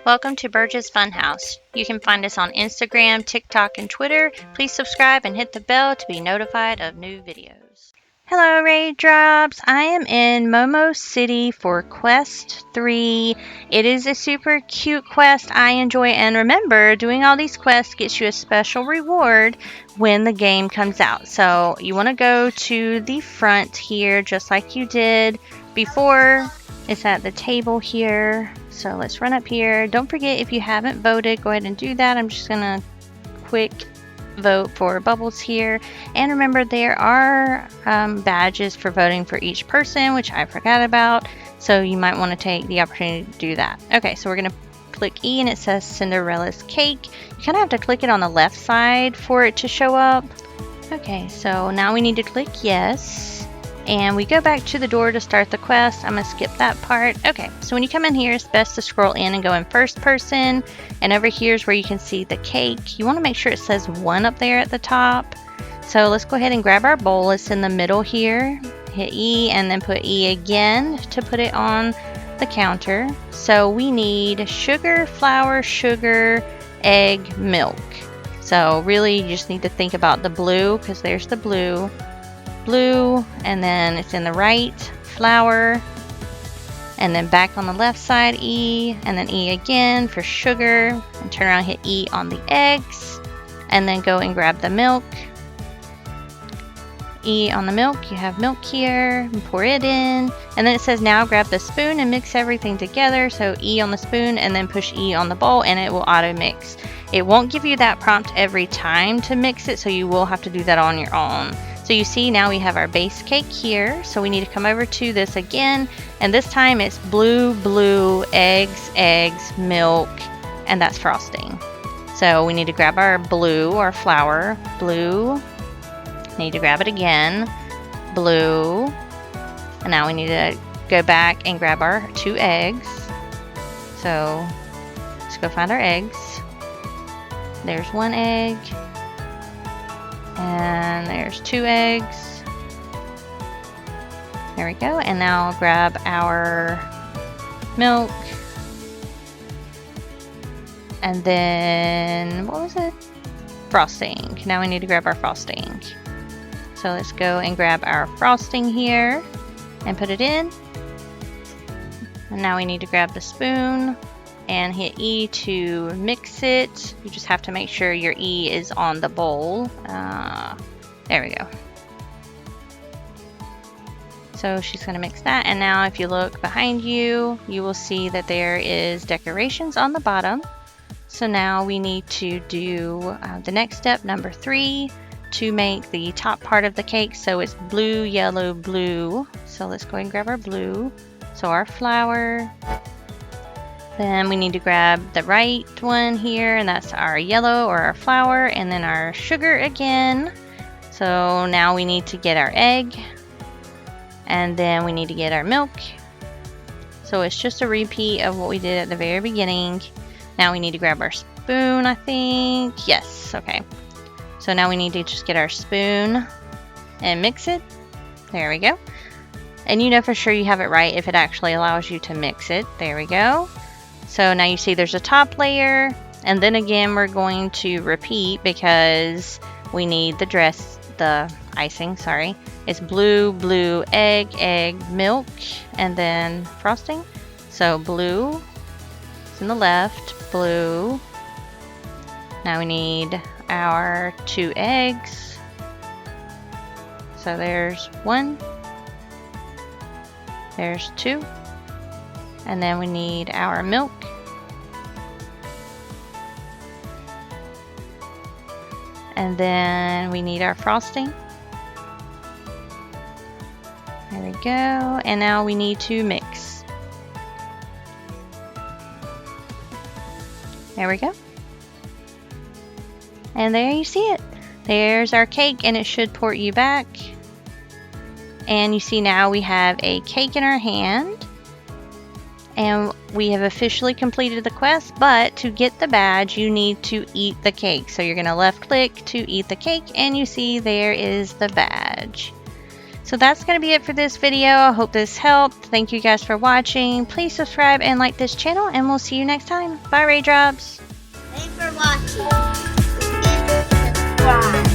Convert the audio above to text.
Welcome to Burge's Funhouse. You can find us on Instagram, TikTok, and Twitter. Please subscribe and hit the bell to be notified of new videos. Hello, Raindrops. I am in MomoCity for Quest 3. It is a super cute quest I enjoy, and remember, doing all these quests gets you a special reward when the game comes out. So you want to go to the front here just like you did before. It's at the table here. So let's run up here. Don't forget, if you haven't voted, go ahead and do that. I'm just gonna quick vote for Bubbles here. And remember, there are badges for voting for each person, which I forgot about. So you might want to take the opportunity to do that. Okay, so we're gonna click E and it says Cinderella's cake. You kind of have to click it on the left side for it to show up. Okay, so now we need to click yes. And we go back to the door to start the quest. I'm going to skip that part. Okay, so when you come in here, it's best to scroll in and go in first person. And over here is where you can see the cake. You want to make sure it says 1 up there at the top. So let's go ahead and grab our bowl. It's in the middle here. Hit E and then put E again to put it on the counter. So we need sugar, flour, sugar, egg, milk. So really you just need to think about the blue, because there's the blue, and then it's in the right, flour, and then back on the left side, E, and then E again for sugar, and turn around and hit E on the eggs, and then go and grab the milk. E on the milk, you have milk here, and pour it in, and then it says now grab the spoon and mix everything together. So E on the spoon and then push E on the bowl and it will auto mix. It won't give you that prompt every time to mix it, so you will have to do that on your own. So you see now we have our base cake here, so we need to come over to this again, and this time it's blue, eggs, milk, and that's frosting. So we need to grab our blue, our flour, blue, need to grab it again, blue, and now we need to go back and grab our 2 eggs. So let's go find our eggs. There's 1 egg. And there's 2 eggs. There we go. And now I'll grab our milk. And then, what was it? Frosting. Now we need to grab our frosting. So let's go and grab our frosting here and put it in. And now we need to grab the spoon and hit E to mix it. You just have to make sure your E is on the bowl. There we go. So she's going to mix that, and now if you look behind you, you will see that there is decorations on the bottom. So now we need to do the next step, number 3, to make the top part of the cake. So it's blue, yellow, blue. So let's go and grab our blue. So our flour. Then we need to grab the right one here, and that's our yellow or our flour, and then our sugar again. So now we need to get our egg, and then we need to get our milk. So it's just a repeat of what we did at the very beginning. Now we need to grab our spoon, I think. Yes, okay. So now we need to just get our spoon and mix it. There we go. And you know for sure you have it right if it actually allows you to mix it. There we go. So now you see there's a top layer, and then again we're going to repeat because we need the icing, sorry. It's blue, egg, milk, and then frosting. So blue, it's in the left, blue. Now we need our 2 eggs. So there's 1, there's 2. And then we need our milk. And then we need our frosting. There we go. And now we need to mix. There we go. And there you see it. There's our cake, and it should port you back. And you see now we have a cake in our hand. And we have officially completed the quest, but to get the badge, you need to eat the cake. So you're going to left click to eat the cake, and you see there is the badge. So that's going to be it for this video. I hope this helped. Thank you guys for watching. Please subscribe and like this channel, and we'll see you next time. Bye, Raindrops. Thanks for watching. Please subscribe.